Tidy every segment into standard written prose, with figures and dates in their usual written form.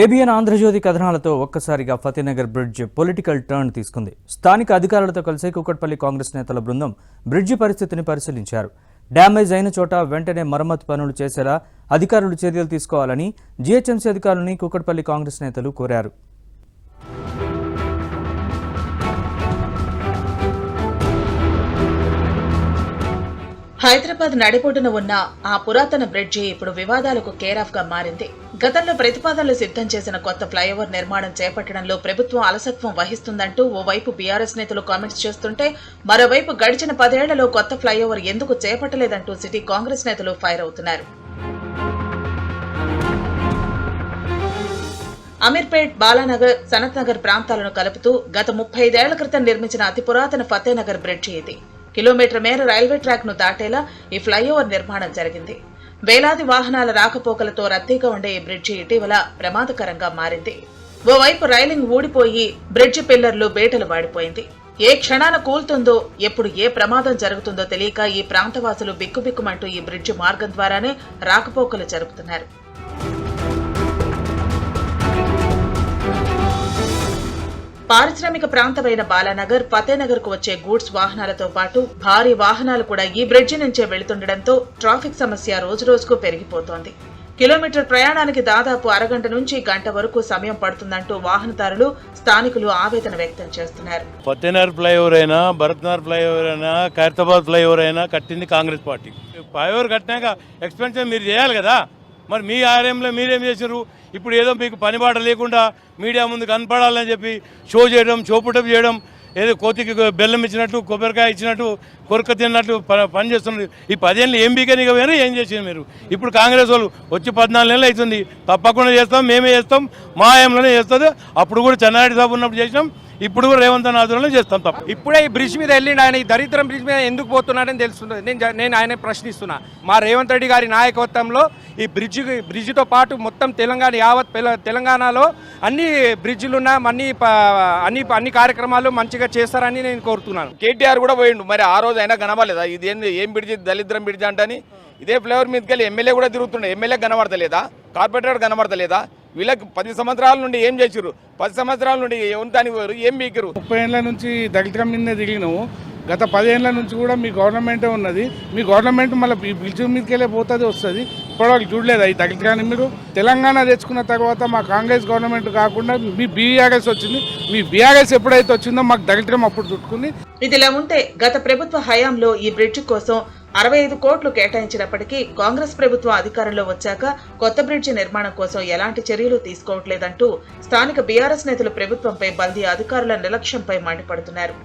ABN Andhra Jyothi కథనాలతో ఒక్కసారిగా Fatehnagar bridge political turn తీసుకుంది. స్థానిక అధికారులతో కలిసి కూకట్పల్లి కాంగ్రెస్ నేతల బృందం బ్రిడ్జి పరిస్థితిని పరిశీలించారు. డ్యామేజ్ అయిన చోట వెంటనే మరమ్మతు పనులు చేసేలా అధికారులు చర్యలు తీసుకోవాలని జీహెచ్ఎంసీ అధికారులని కూకట్పల్లి కాంగ్రెస్ నేతలు కోరారు. హైదరాబాద్ నడిబొడ్డున ఉన్న ఆ పురాతన బ్రిడ్జి ఇప్పుడు వివాదాలకు కేరాఫ్ గా మారింది. గతంలో ప్రతిపాదనలు సిద్ధం చేసిన కొత్త ఫ్లైఓవర్ నిర్మాణం చేపట్టడంలో ప్రభుత్వం అలసత్వం వహిస్తుందంటూ ఓవైపు బీఆర్ఎస్ నేతలు కామెంట్స్ చేస్తుంటే, మరోవైపు గడిచిన 10 ఏళ్లలో కొత్త ఫ్లైఓవర్ ఎందుకు చేపట్టలేదంటూ సిటీ కాంగ్రెస్ నేతలు ఫైర్ అవుతున్నారు. అమీర్పేట్, బాలానగర్, సనత్ నగర్ ప్రాంతాలను కలుపుతూ గత 35 ఏళ్ల క్రితం నిర్మించిన అతి పురాతన ఫతేనగర్ బ్రిడ్జి ఇది. కిలోమీటర్ మేర రైల్వే ట్రాక్ ను దాటేలా ఈ ఫ్లైఓవర్ నిర్మాణం జరిగింది. వేలాది వాహనాల రాకపోకలతో రద్దీగా ఉండే ఈ బ్రిడ్జి ఇటీవల ప్రమాదకరంగా మారింది. ఓవైపు రైలింగ్ ఊడిపోయి బ్రిడ్జి పిల్లర్లు బేటలు వాడిపోయింది. ఏ క్షణాన కూలుతుందో, ఎప్పుడు ఏ ప్రమాదం జరుగుతుందో తెలియక ఈ ప్రాంతవాసులు బిక్కుబిక్కుమంటూ ఈ బ్రిడ్జి మార్గం ద్వారానే రాకపోకలు జరుపుతున్నారు. పారిశ్రామిక ప్రాంతమైన బాలానగర్, ఫతేనగర్ కు వచ్చే గూడ్స్ వాహనాలతో పాటు భారీ వాహనాలు కూడా ఈ బ్రిడ్జి నుంచే వెళుతుండటంతో ట్రాఫిక్ సమస్య రోజురోజుకు పెరిగిపోతోంది. కిలోమీటర్ ప్రయాణానికి దాదాపు అరగంట నుంచి గంట వరకు సమయం పడుతుందంటూ వాహనదారులు, స్థానికులు ఆవేదన వ్యక్తం చేస్తున్నారు. ఫతేనగర్ ఫ్లైఓవర్ అయినా, భరత్నగర్ ఫ్లైఓవర్ అయినా, ఖైరతాబాద్ ఫ్లైఓవర్ అయినా కట్టింది కాంగ్రెస్ పార్టీ. ఫ్లైఓవర్ కట్టినాక ఎక్స్పెన్షన్ మీరు చేయాలి కదా. మరి మీ ఆర్యంలో మీరేం చేశారు? ఇప్పుడు ఏదో మీకు పనిబాట లేకుండా మీడియా ముందు కనపడాలని చెప్పి షో చేయడం, చోపుటప్ చేయడం, ఏదో కోతికి బెల్లం ఇచ్చినట్టు, కొబ్బరికాయ ఇచ్చినట్టు, కొరక తిన్నట్టు పని చేస్తున్నారు. ఈ 10 ఏళ్ళు ఏం బీకనిగా పోయినా ఏం చేసారు మీరు? ఇప్పుడు కాంగ్రెస్ వాళ్ళు వచ్చి 14 నెలలు అవుతుంది. తప్పకుండా చేస్తాం, మేమే చేస్తాం, మా ఆయంలోనే చేస్తుంది. అప్పుడు కూడా చెన్నారెడ్డి సాబు ఉన్నప్పుడు చేసినాం, ఇప్పుడు కూడా రేవంత్ అన్న ఆధ్వర్యంలో చేస్తాం. తప్ప ఇప్పుడే ఈ బ్రిడ్జ్ మీద వెళ్ళిండి ఆయన, ఈ దరిద్రం బ్రిడ్జ్ మీద ఎందుకు పోతున్నాడని తెలుస్తుంది. నేను ఆయన ప్రశ్నిస్తున్నా. మా రేవంత్ రెడ్డి గారి నాయకత్వంలో ఈ బ్రిడ్జితో పాటు మొత్తం యావత్ తెలంగాణలో అన్ని బ్రిడ్జిలున్న అన్ని కార్యక్రమాలు మంచిగా చేస్తారని నేను కోరుతున్నాను. కేటీఆర్ కూడా పోయిండు, మరి ఆ రోజు అయినా కనబడలేదా? ఇది ఏం బ్రిడ్జి, దళిద్రం బ్రిడ్జి అంటని. ఇదే ఫ్లైఓవర్ మీదకి వెళ్ళి ఎమ్మెల్యే కూడా తిరుగుతుండే, ఎమ్మెల్యే కనబడతలేదా? కార్పొరేటర్ కనబడతలేదా? వీళ్ళకి 10 సంవత్సరాల నుండి ఏం చేసారు? 10 సంవత్సరాల నుండి దానికి ఏం బీకరు? 30 ఏళ్ల నుంచి దళితం మీదనే తిరిగినాము. గత 10 ఏళ్ల నుంచి కూడా మీ గవర్నమెంటే ఉన్నది. మీ గవర్నమెంట్ మళ్ళీ బ్రిడ్జ్ మీదకి వెళ్ళే పోతుంది, వస్తుంది. ఇప్పటివరకు చూడలేదా ఈ దళితాన్ని మీరు? తెలంగాణ తెచ్చుకున్న తర్వాత మా కాంగ్రెస్ గవర్నమెంట్ కాకుండా మీ బీఆర్ఎస్ వచ్చింది. మీ బీఆర్ఎస్ ఎప్పుడైతే వచ్చిందో మాకు దళితం అప్పుడు చుట్టుకుంది. ఇదిలా ఉంటే గత ప్రభుత్వ హయాంలో ఈ బ్రిడ్జి కోసం 65 కోట్లు కేటాయించినప్పటికీ కాంగ్రెస్ ప్రభుత్వం అధికారంలో వచ్చాక కొత్త బ్రిడ్జి నిర్మాణం కోసం ఎలాంటి చర్యలు తీసుకోవట్లేదంటూ స్థానిక బీఆర్ఎస్ నేతలు ప్రభుత్వంపై, బల్దీ అధికారుల నిర్లక్ష్యంపై మండిపడుతున్నారు.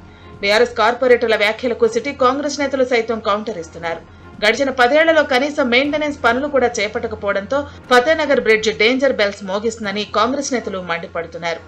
బీఆర్ఎస్ కార్పొరేటర్ల వ్యాఖ్యలకు సిటీ కాంగ్రెస్ నేతలు సైతం కౌంటర్ ఇస్తున్నారు. గడిచిన 10 ఏళ్లలో కనీసం మెయింటెనెన్స్ పనులు కూడా చేపట్టకపోవడంతో ఫతేనగర్ బ్రిడ్జ్ డేంజర్ బెల్స్ మోగిస్తుందని కాంగ్రెస్ నేతలు మండిపడుతున్నారు.